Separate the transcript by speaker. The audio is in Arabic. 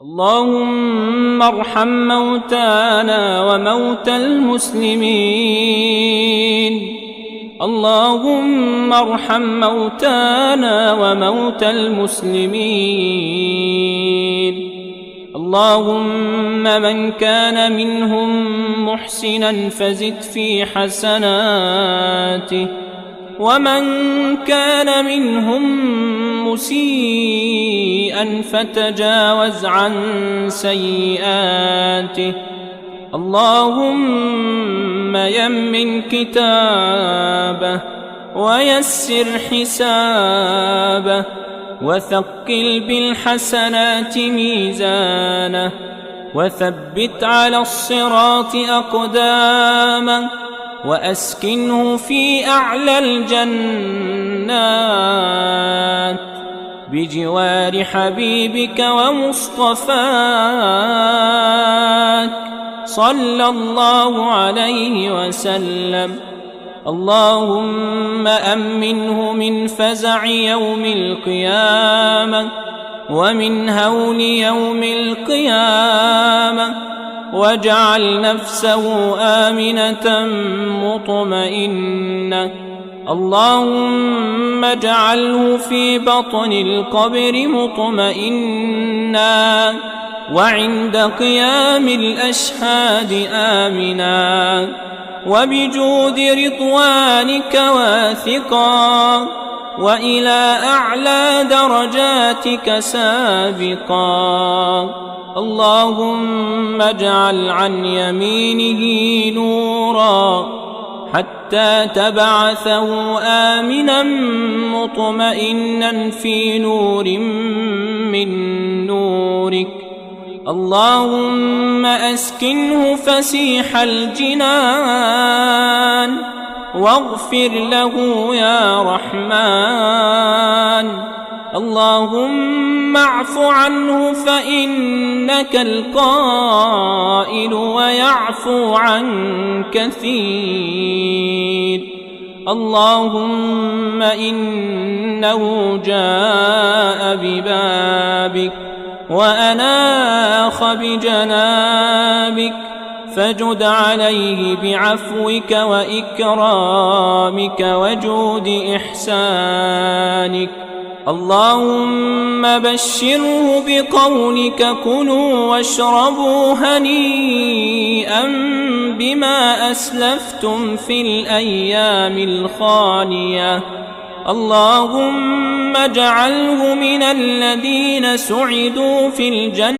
Speaker 1: اللهم ارحم موتانا وموتى المسلمين. اللهم ارحم موتانا وموتى المسلمين. اللهم من كان منهم محسنا فزد في حسناته، ومن كان منهم مسيئا فتجاوز عن سيئاته. اللهم يمن كتابه ويسر حسابه وثقل بالحسنات ميزانه، وثبت على الصراط أقدامه، وأسكنه في أعلى الجنات بجوار حبيبك ومصطفاك صلى الله عليه وسلم. اللهم أمنه من فزع يوم القيامة ومن هول يوم القيامة، واجعل نفسه آمنة مطمئنة. اللهم اجعله في بطن القبر مطمئنا، وعند قيام الأشهاد آمنا، وبجود رضوانك واثقا، وإلى أعلى درجاتك سابقا. اللهم اجعل عن يمينه نورا حتى تبعثه آمنا مطمئنا في نور من نورك. اللهم أسكنه فسيح الجنان، واغفر له يا رحمن. اللهم اعف عنه فإنك القائل ويعفو عن كثير. اللهم إنه جاء ببابك وأناخ بجنابك، فجد عليه بعفوك وإكرامك وجود إحسانك. اللهم بشره بقولك كلوا واشربوا هنيئا بما أسلفتم في الأيام الخالية. اللهم اجعله من الذين سعدوا في الجنة